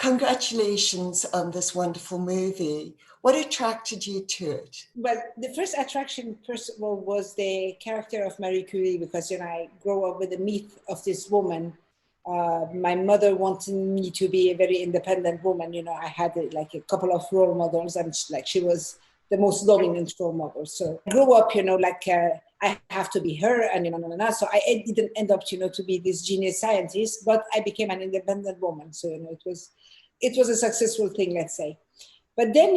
Congratulations on this wonderful movie. What attracted you to it? Well, the first attraction, first of all, was the character of Marie Curie, because I grew up with the myth of this woman. My mother wanted me to be a very independent woman. I had like a couple of role models, and she was the most dominant role model. So I grew up, I have to be her, and so I didn't end up, to be this genius scientist, but I became an independent woman. So it was a successful thing, let's say. But then,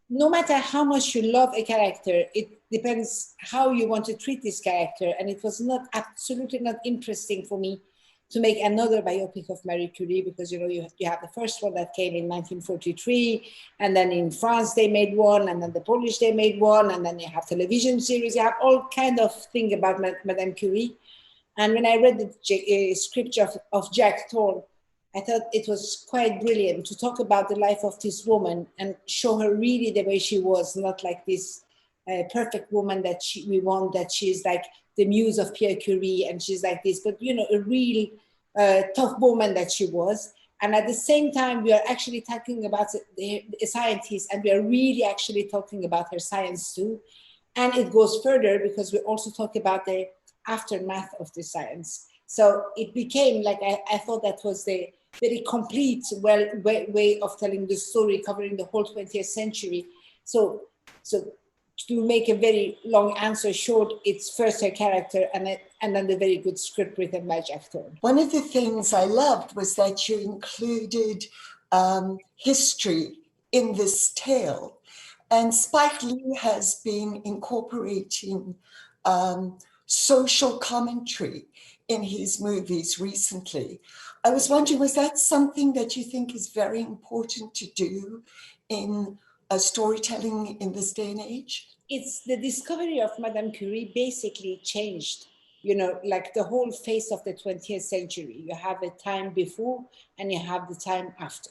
no matter how much you love a character, it depends how you want to treat this character. And it was absolutely not interesting for me to make another biopic of Marie Curie, because, you have the first one that came in 1943, and then in France they made one, and then the Polish they made one, and then you have television series, you have all kind of thing about Madame Curie. And when I read the script of Jack Thorne, I thought it was quite brilliant to talk about the life of this woman and show her really the way she was, not like this perfect woman that we want, that she's like the muse of Pierre Curie and she's like this, but a real tough woman that she was. And at the same time, we are actually talking about the scientist, and we are really actually talking about her science too. And it goes further because we also talk about the aftermath of the science. So it became like, I thought that was the very complete way of telling the story, covering the whole 20th century. So to make a very long answer short, it's first her character and then the very good script written by Jack Thorne. One of the things I loved was that you included history in this tale. And Spike Lee has been incorporating social commentary in his movies recently. I was wondering, was that something that you think is very important to do in storytelling in this day and age? It's the discovery of Madame Curie basically changed, like the whole face of the 20th century. You have the time before and you have the time after.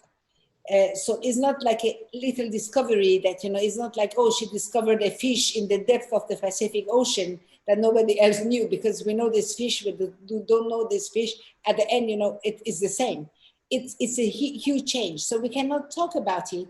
So it's not like a little discovery that, it's not like, oh, she discovered a fish in the depth of the Pacific Ocean that nobody else knew, because we know this fish, we don't know this fish. At the end, it is the same. It's a huge change. So we cannot talk about it,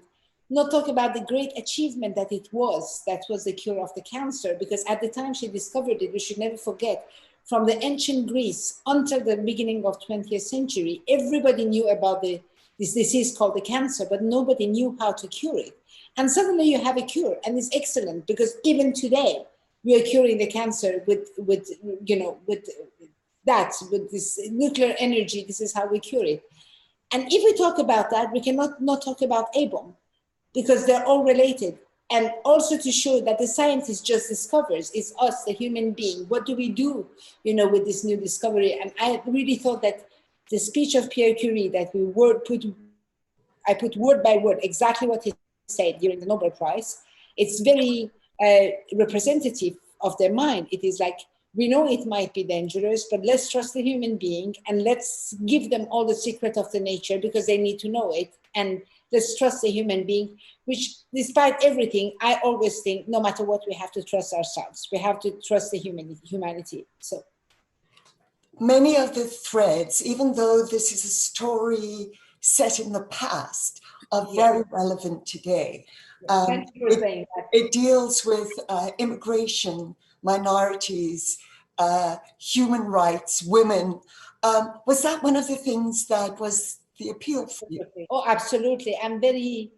not talk about the great achievement that was the cure of the cancer, because at the time she discovered it, we should never forget, from the ancient Greece until the beginning of 20th century, everybody knew about this disease called the cancer, but nobody knew how to cure it. And suddenly you have a cure, and it's excellent, because even today we are curing the cancer with this nuclear energy. This is how we cure it. And if we talk about that, we cannot not talk about A-bomb, because they're all related. And also to show that the scientist just discovers, it's us, the human being. What do we do, with this new discovery? And I really thought that the speech of Pierre Curie, that I put word by word exactly what he said during the Nobel Prize, it's very representative of their mind. It is like, we know it might be dangerous, but let's trust the human being and let's give them all the secret of the nature, because they need to know it. And let's trust the human being, which despite everything, I always think no matter what, we have to trust ourselves. We have to trust the humanity. So many of the threads, even though this is a story set in the past, are very relevant today. It deals with immigration, minorities, human rights, women. Was that one of the things that was the appeal for you? Oh, absolutely. I'm very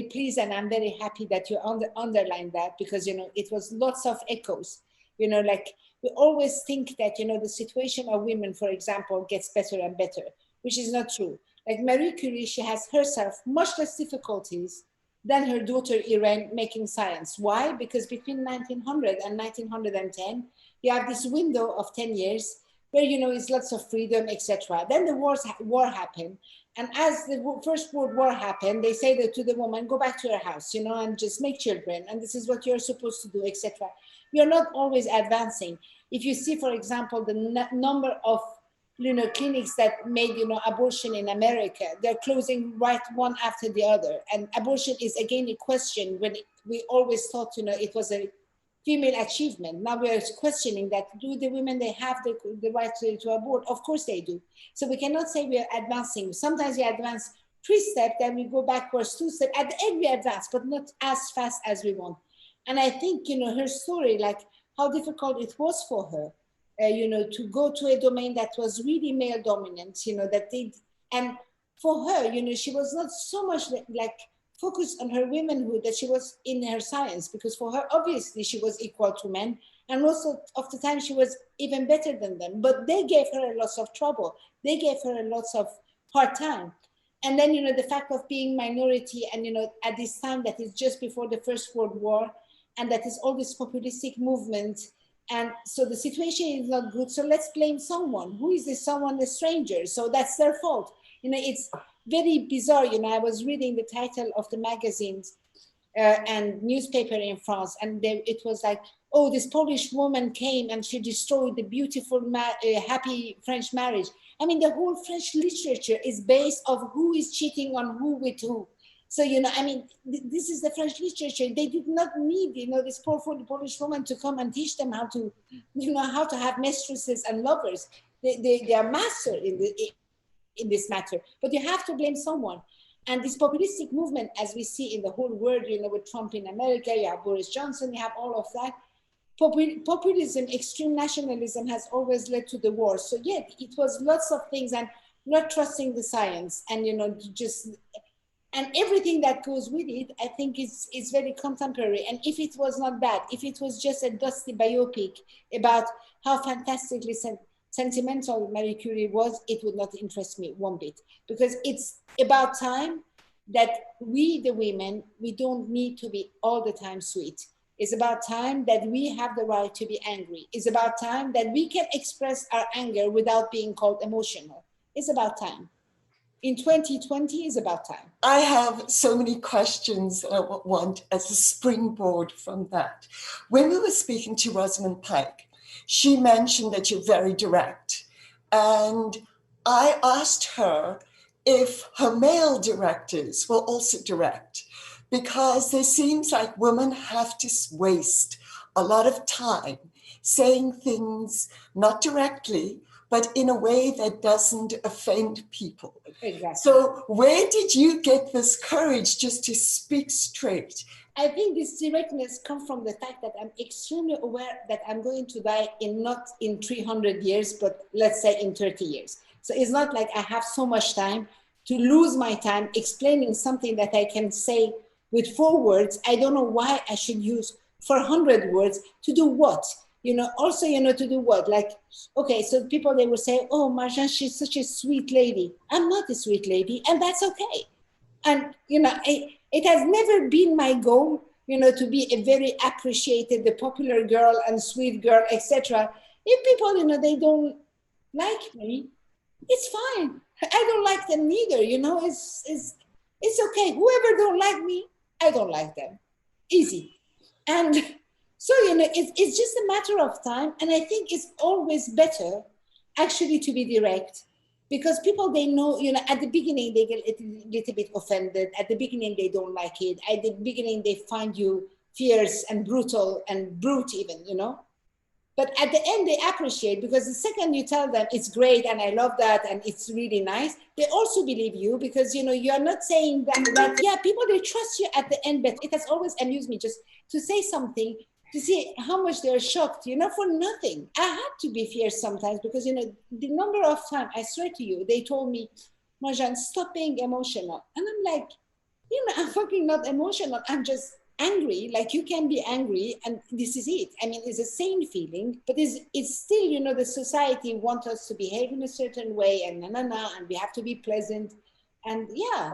pleased, and I'm very happy that you underlined that, because, it was lots of echoes, like we always think that, the situation of women, for example, gets better and better, which is not true. Like Marie Curie, she has herself much less difficulties than her daughter Irene making science. Why? Because between 1900 and 1910, you have this window of 10 years where, it's lots of freedom, etc. Then the war happened. And as the First World War happened, they say that to the woman, go back to your house, and just make children. And this is what you're supposed to do, etc. You're not always advancing. If you see, for example, the number of clinics that made, abortion in America, they're closing right one after the other. And abortion is again a question when we always thought, it was a female achievement. Now we are questioning that, do the women, they have the right to abort? Of course they do. So we cannot say we are advancing. Sometimes we advance 3 steps, then we go backwards 2 steps. At the end we advance, but not as fast as we want. And I think, her story, like how difficult it was for her, to go to a domain that was really male dominant, and for her, she was not so much like focused on her womanhood that she was in her science, because for her, obviously, she was equal to men. And most of the time, she was even better than them. But they gave her lots of trouble. They gave her lots of hard time. And then, the fact of being minority, and, at this time that is just before the First World War, and that is all this populistic movement. And so the situation is not good. So let's blame someone. Who is this someone? A stranger. So that's their fault. It's very bizarre. I was reading the title of the magazines and newspaper in France, and it was like, oh, this Polish woman came and she destroyed the beautiful, happy French marriage. I mean, the whole French literature is based on who is cheating on who with who. So, this is the French literature. They did not need, this poor Polish woman to come and teach them how to, how to have mistresses and lovers. They are master in this matter. But you have to blame someone. And this populistic movement, as we see in the whole world, with Trump in America, you have Boris Johnson, you have all of that. Populism, extreme nationalism has always led to the war. So yeah, it was lots of things, and not trusting the science, and and everything that goes with it, I think is very contemporary. And if it was not bad, if it was just a dusty biopic about how fantastically sentimental Marie Curie was, it would not interest me one bit. Because it's about time that we, the women, we don't need to be all the time sweet. It's about time that we have the right to be angry. It's about time that we can express our anger without being called emotional. It's about time. In 2020 is about time. I have so many questions that I want as a springboard from that. When we were speaking to Rosamund Pike, she mentioned that you're very direct. And I asked her if her male directors were also direct, because there seems like women have to waste a lot of time saying things not directly, but in a way that doesn't offend people. Exactly. So where did you get this courage just to speak straight? I think this directness comes from the fact that I'm extremely aware that I'm going to die not in 300 years, but let's say in 30 years. So it's not like I have so much time to lose my time explaining something that I can say with 4 words. I don't know why I should use 400 words to do what? Also, to do what? Like, okay, so people, they will say, oh, Marjane, she's such a sweet lady. I'm not a sweet lady, and that's okay. And, it has never been my goal, to be a very appreciated, the popular girl and sweet girl, etc. If people, they don't like me, it's fine. I don't like them neither, it's okay. Whoever don't like me, I don't like them. Easy. And so, it's just a matter of time. And I think it's always better actually to be direct, because people, they know, at the beginning, they get a little bit offended. At the beginning, they don't like it. At the beginning, they find you fierce and brutal and brute even, But at the end, they appreciate, because the second you tell them it's great and I love that and it's really nice, they also believe you, because, you are not saying that, yeah, people, they trust you at the end. But it has always amused me just to say something, to see how much they're shocked, for nothing. I had to be fierce sometimes, because, the number of times, I swear to you, they told me, Marjane, stop being emotional. And I'm like, I'm fucking not emotional. I'm just angry. Like, you can be angry, and this is it. I mean, it's a sane feeling, but it's still, the society wants us to behave in a certain way, and and we have to be pleasant. And yeah.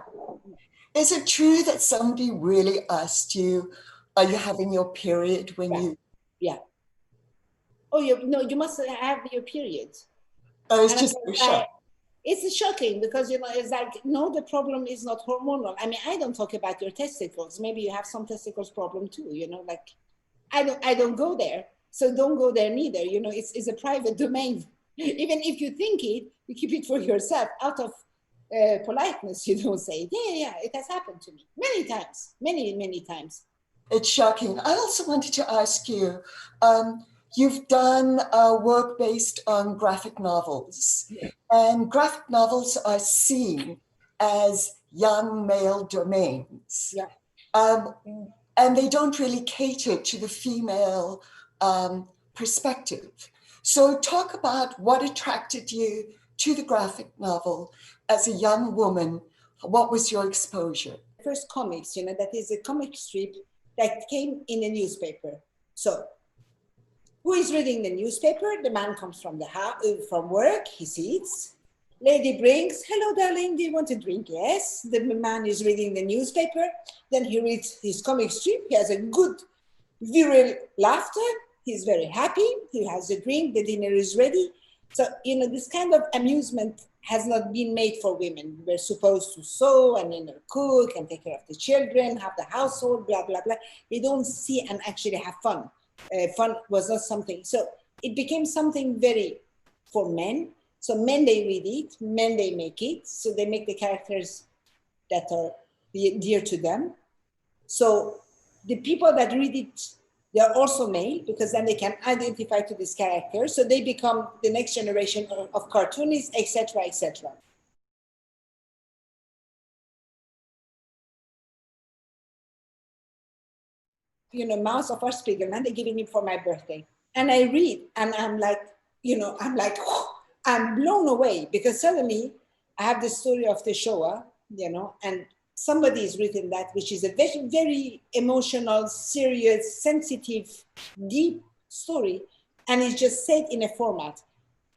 Is it true that somebody really asked you, are you having your period when you? Yeah. Oh, you must have your period. Oh, it's just so shocking. It's shocking, because, it's like, no, the problem is not hormonal. I mean, I don't talk about your testicles. Maybe you have some testicles problem too, like, I don't go there. So don't go there neither. It's a private domain. Even if you think it, you keep it for yourself out of politeness. You don't say it. Yeah, it has happened to me many times, many times. It's shocking. I also wanted to ask you, you've done work based on graphic novels, and graphic novels are seen as young male domains. Yeah. And they don't really cater to the female perspective. So talk about what attracted you to the graphic novel as a young woman. What was your exposure? First comics, that is a comic strip that came in a newspaper. So who is reading the newspaper? The man comes from from work, he sits. Lady brings, hello darling, do you want a drink? Yes. The man is reading the newspaper. Then he reads his comic strip. He has a good virile laughter. He's very happy. He has a drink. The dinner is ready. So, this kind of amusement has not been made for women. We're supposed to sew and cook and take care of the children, have the household, blah, blah, blah. They don't see and actually have fun. Fun was not something. So it became something very for men. So men, they read it, men, they make it. So they make the characters that are dear to them. So the people that read it, they are also male, because then they can identify to this character. So they become the next generation of cartoonists, etc., etc. Mouse of our Spiegelman, they're giving me for my birthday. And I read, and I'm like, I'm blown away, because suddenly I have the story of the Shoah, and somebody has written that, which is a very, very emotional, serious, sensitive, deep story. And it's just said in a format.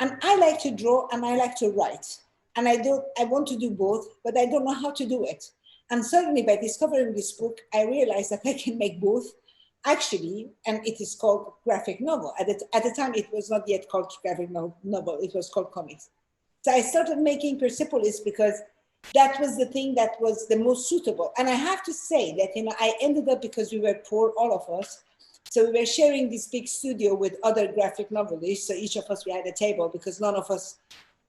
And I like to draw and I like to write. And I want to do both, but I don't know how to do it. And suddenly by discovering this book, I realized that I can make both. Actually, and it is called graphic novel. At the time, it was not yet called graphic novel, it was called comics. So I started making Persepolis because that was the thing that was the most suitable. And I have to say that, I ended up, because we were poor, all of us. So we were sharing this big studio with other graphic novelists. So each of us, we had a table, because none of us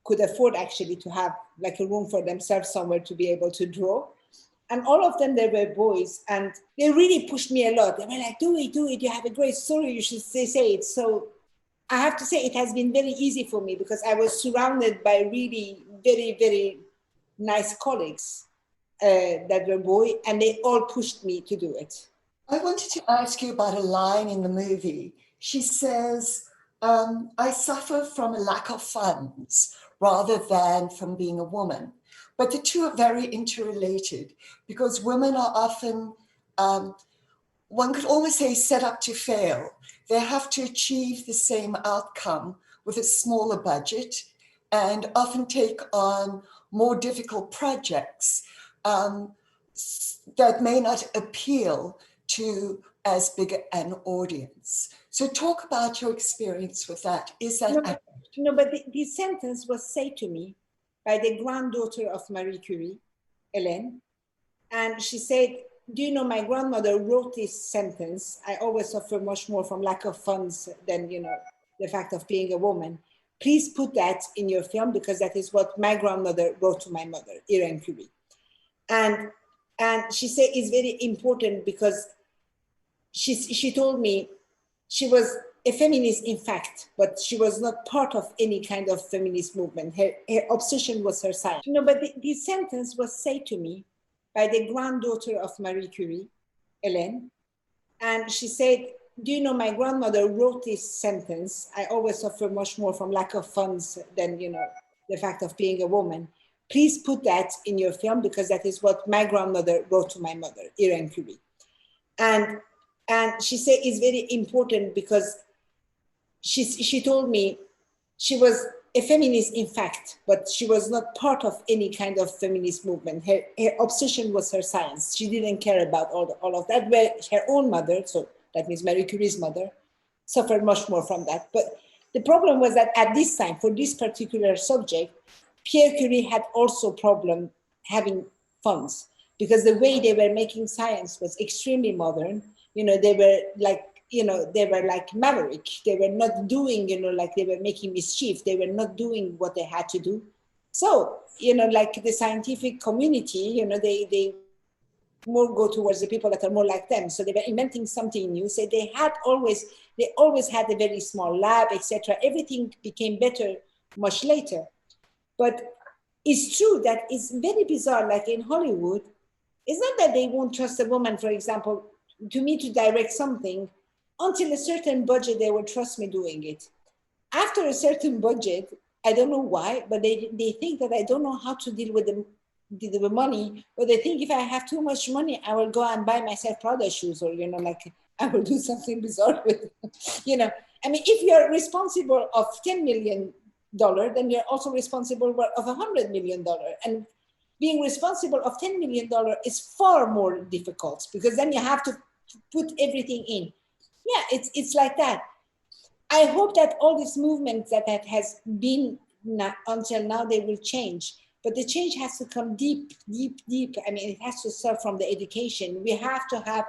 could afford actually to have like a room for themselves somewhere to be able to draw. And all of them, they were boys, and they really pushed me a lot. They were like, do it, you have a great story, you should say it. So I have to say it has been very easy for me, because I was surrounded by really very, very nice colleagues that were boys, and they all pushed me to do it. I wanted to ask you about a line in the movie. She says, I suffer from a lack of funds rather than from being a woman. But the two are very interrelated, because women are often, one could almost say, set up to fail. They have to achieve the same outcome with a smaller budget, and often take on more difficult projects that may not appeal to as big an audience. So talk about your experience with that. Is that accurate? No, but the sentence was said to me by the granddaughter of Marie Curie, Hélène. And she said, do you know, my grandmother wrote this sentence, I always suffer much more from lack of funds than, the fact of being a woman. Please put that in your film, because that is what my grandmother wrote to my mother, Irene Curie. And she said it's very important, because she told me she was a feminist, in fact, but she was not part of any kind of feminist movement. Her obsession was her science. No, but the sentence was said to me by the granddaughter of Marie Curie, Hélène. And she said, do you know, my grandmother wrote this sentence, I always suffer much more from lack of funds than, the fact of being a woman. Please put that in your film, because that is what my grandmother wrote to my mother, Irene Curie. And she said it's very important, because she told me she was a feminist, in fact, but she was not part of any kind of feminist movement. Her obsession was her science. She didn't care about all of that, where her own mother, so that means Marie Curie's mother, suffered much more from that. But the problem was that at this time, for this particular subject, Pierre Curie had also problem having funds, because the way they were making science was extremely modern. They were like maverick. They were not doing, like they were making mischief. They were not doing what they had to do. So, like the scientific community, they more go towards the people that are more like them. So they were inventing something new. So they always had a very small lab, etc. Everything became better much later. But it's true that it's very bizarre, like in Hollywood, it's not that they won't trust a woman, for example, to me to direct something. Until a certain budget, they will trust me doing it. After a certain budget, I don't know why, but they think that I don't know how to deal with the money, or they think if I have too much money, I will go and buy myself Prada shoes, or, like I will do something bizarre with it. I mean, if you're responsible of $10 million, then you're also responsible of $100 million. And being responsible of $10 million is far more difficult, because then you have to put everything in. Yeah, it's like that. I hope that all this movement that has been until now, they will change. But the change has to come deep, deep, deep. I mean, it has to start from the education. We have to have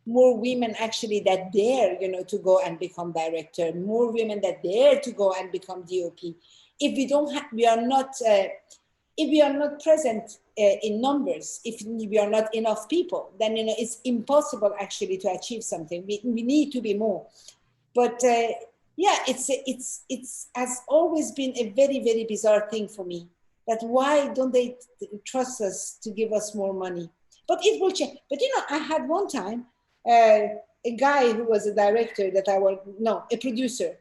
more women actually that dare, to go and become director, more women that dare to go and become DOP. If we don't have, if we are not present in numbers, if we are not enough people, then, it's impossible actually to achieve something. We need to be more. But yeah, it's has always been a very, very bizarre thing for me, that why don't they trust us to give us more money? But it will change. But, I had one time a guy who was a director a producer.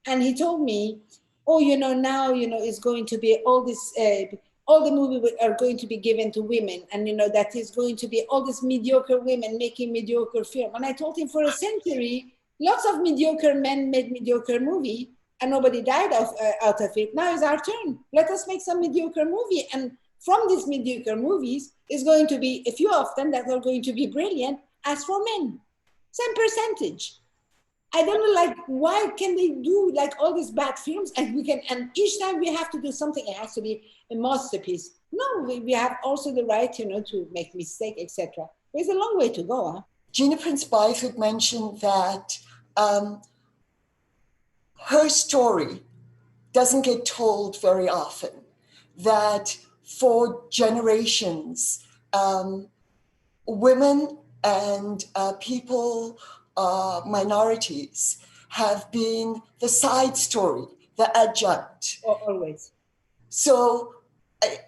And he told me, oh, now, it's going to be all this, all the movies are going to be given to women. And, that is going to be all these mediocre women making mediocre film. And I told him, for a century, lots of mediocre men made mediocre movie and nobody died out of it. Now is our turn. Let us make some mediocre movie. And from these mediocre movies is going to be a few of them that are going to be brilliant as for men. Same percentage. I don't know, why can they do all these bad films and each time we have to do something, it has to be a masterpiece. No, we have also the right, to make mistake, etc. There's a long way to go, huh? Gina Prince-Bythewood mentioned that her story doesn't get told very often, that for generations, women and people, minorities, have been the side story, the adjunct. Always. So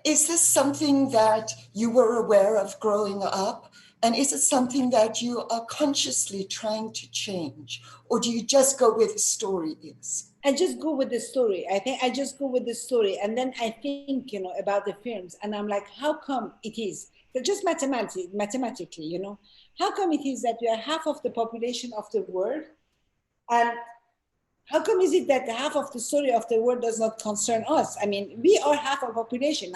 is this something that you were aware of growing up? And is it something that you are consciously trying to change? Or do you just go where the story is? I just go with the story. I think I just go with the story. And then I think, about the films. And I'm like, how come it is? Just mathematically, how come it is that we are half of the population of the world? And how come is it that half of the story of the world does not concern us? I mean, we are half of population.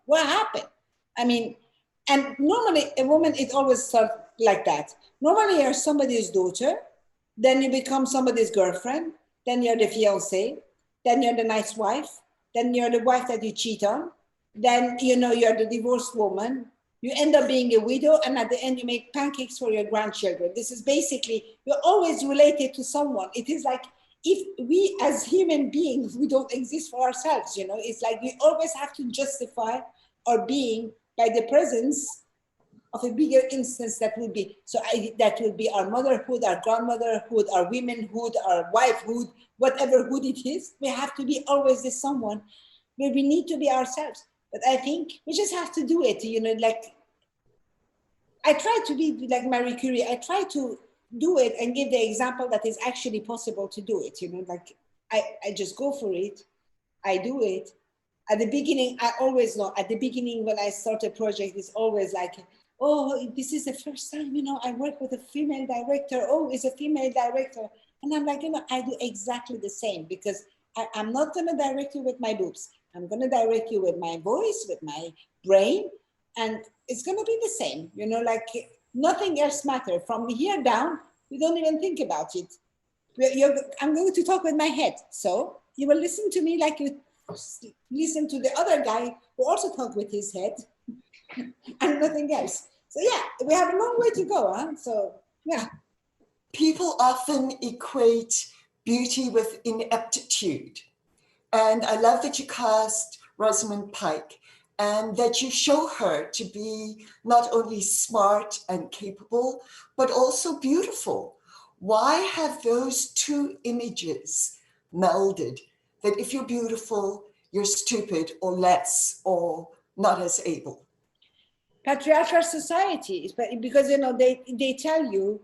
What happened? I mean, and normally a woman, it always starts like that. Normally you're somebody's daughter, then you become somebody's girlfriend, then you're the fiance, then you're the nice wife, then you're the wife that you cheat on, then, you're the divorced woman, you end up being a widow, and at the end you make pancakes for your grandchildren. This is basically, you're always related to someone. It is like, if we as human beings, we don't exist for ourselves, it's like we always have to justify our being by the presence of a bigger instance that will be. So that will be our motherhood, our grandmotherhood, our womanhood, our wifehood, whatever hood it is. We have to be always this someone where we need to be ourselves. But I think we just have to do it, I try to be like Marie Curie. I try to do it and give the example that is actually possible to do it, I just go for it. I do it. At the beginning, I always know, at the beginning when I start a project, it's always like, oh, this is the first time, I work with a female director. Oh, it's a female director. And I'm like, I do exactly the same, because I'm not going to direct you with my boobs. I'm going to direct you with my voice, with my brain, and it's going to be the same, nothing else matters. From here down, we don't even think about it. I'm going to talk with my head. So you will listen to me like you listen to the other guy who also talk with his head and nothing else. So yeah, we have a long way to go, huh? So yeah. People often equate beauty with ineptitude. And I love that you cast Rosamund Pike and that you show her to be not only smart and capable, but also beautiful. Why have those two images melded? That if you're beautiful, you're stupid or less or not as able? Patriarchal societies, but because they tell you,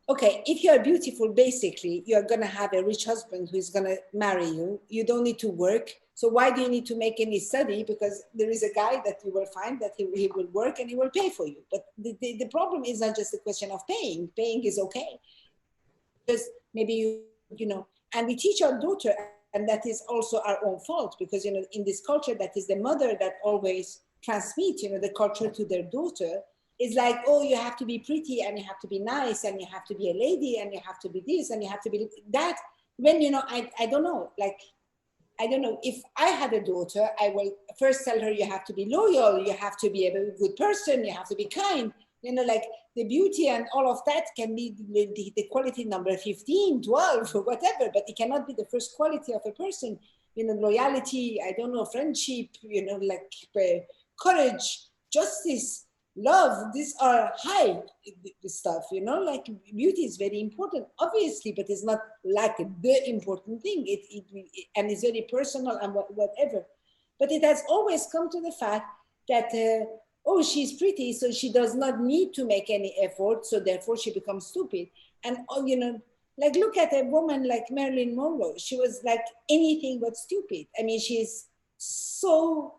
okay, if you are beautiful, basically you're going to have a rich husband who is going to marry you. You don't need to work. So why do you need to make any study? Because there is a guy that you will find that he will work and he will pay for you. But the problem is not just a question of paying. Paying is okay. Because maybe and we teach our daughter, and that is also our own fault, because in this culture, that is the mother that always transmits the culture to their daughter. Is like, oh, you have to be pretty and you have to be nice and you have to be a lady and you have to be this and you have to be that. When I don't know, like, I don't know, if I had a daughter, I will first tell her, you have to be loyal, you have to be a very good person, you have to be kind. Like the beauty and all of that can be the quality number 15, 12, or whatever, but it cannot be the first quality of a person. Loyalty, I don't know, friendship, like courage, justice, love, these are high stuff, like beauty is very important, obviously, but it's not like the important thing. And it's very personal and whatever. But it has always come to the fact that, oh, she's pretty, so she does not need to make any effort, so therefore she becomes stupid. And, like, look at a woman like Marilyn Monroe. She was like anything but stupid. I mean, she's so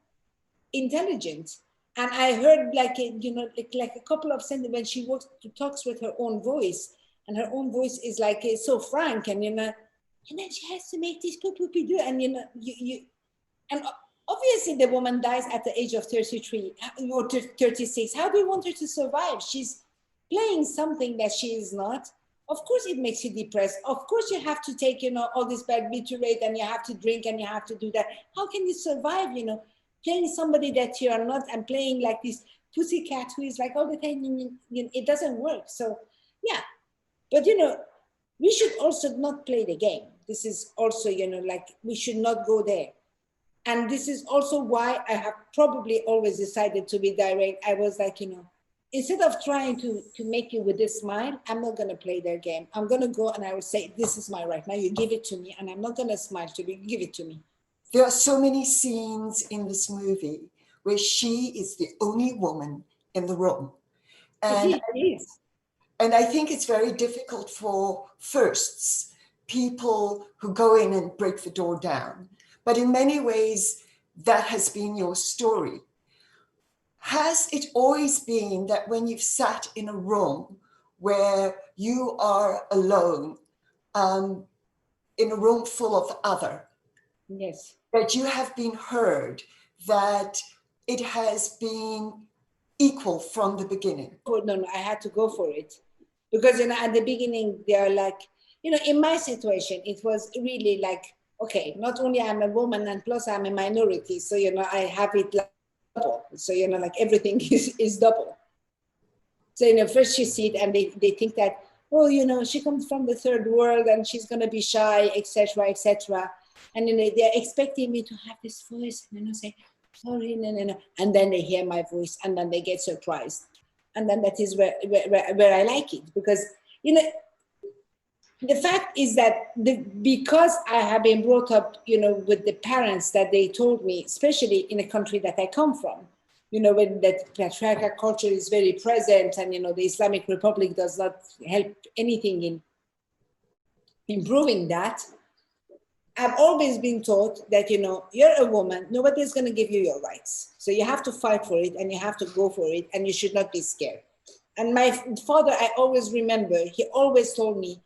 intelligent. And I heard like a couple of sentences when she talks with her own voice, and her own voice is like so frank, and and then she has to make this do, and and obviously the woman dies at the age of 33 or 36. How do you want her to survive? She's playing something that she is not. Of course it makes you depressed. Of course you have to take all this barbiturates, and you have to drink, and you have to do that. How can you survive? Playing somebody that you are not, and playing like this pussycat who is like all the time, it doesn't work. So, yeah. But, we should also not play the game. This is also, like, we should not go there. And this is also why I have probably always decided to be direct. I was like, instead of trying to make you with this smile, I'm not going to play their game. I'm going to go and I will say, this is my right. Now you give it to me, and I'm not going to smile to you. Give it to me. There are so many scenes in this movie where she is the only woman in the room. And, it is. And I think it's very difficult for firsts, people who go in and break the door down. But in many ways, that has been your story. Has it always been that when you've sat in a room where you are alone, in a room full of other, yes, that you have been heard, that it has been equal from the beginning? Oh, no, I had to go for it. Because, at the beginning, they are like, in my situation, it was really like, okay, not only I'm a woman, and plus I'm a minority. So, I have it like double. So, like everything is double. So, first you see it and they think that, oh, she comes from the third world and she's going to be shy, etc., etc. And they're expecting me to have this voice, and say, sorry, no. And then they hear my voice, and then they get surprised. And then that is where I like it. Because, the fact is that because I have been brought up, with the parents that they told me, especially in a country that I come from, when that patriarchal culture is very present, and, the Islamic Republic does not help anything in improving that. I've always been taught that, you're a woman, nobody's going to give you your rights. So you have to fight for it, and you have to go for it, and you should not be scared. And my father, I always remember, he always told me,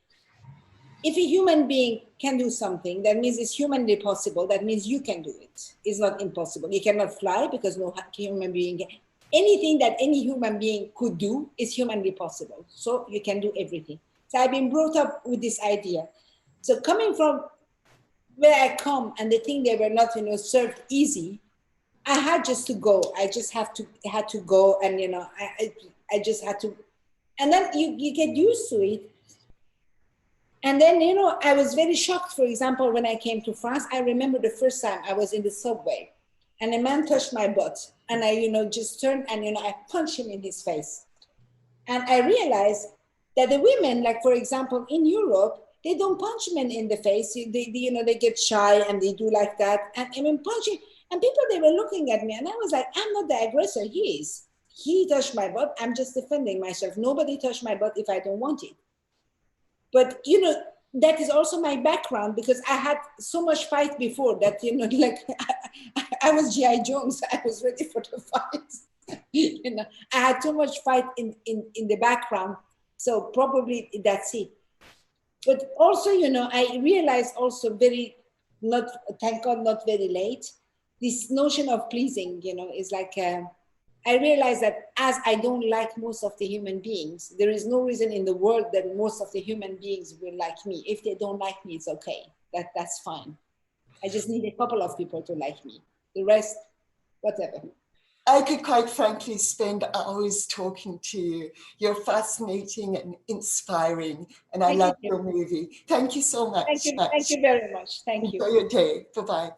if a human being can do something, that means it's humanly possible. That means you can do it. It's not impossible. You cannot fly because no human being can. Anything that any human being could do is humanly possible. So you can do everything. So I've been brought up with this idea. So coming from where I come, and the thing they were not, served easy, I had just to go. I just had to go, and I just had to, and then you get used to it. And then, I was very shocked, for example, when I came to France. I remember the first time I was in the subway, and a man touched my butt, and I, just turned and, I punched him in his face. And I realized that the women, like, for example, in Europe, they don't punch men in the face. They get shy and they do like that. And I mean, punching, and people, they were looking at me, and I was like, I'm not the aggressor, he is. He touched my butt, I'm just defending myself. Nobody touched my butt if I don't want it. But, that is also my background, because I had so much fight before that, like, I was G.I. Jones, I was ready for the fight. I had too much fight in the background. So probably that's it. But also, I realized also thank God, not very late, this notion of pleasing, is like, I realized that as I don't like most of the human beings, there is no reason in the world that most of the human beings will like me. If they don't like me, it's okay. That's fine. I just need a couple of people to like me. The rest, whatever. I could quite frankly spend hours talking to you. You're fascinating and inspiring, and I love your movie. Thank you so much. Thank you very much. Thank you. Enjoy your day. Bye-bye.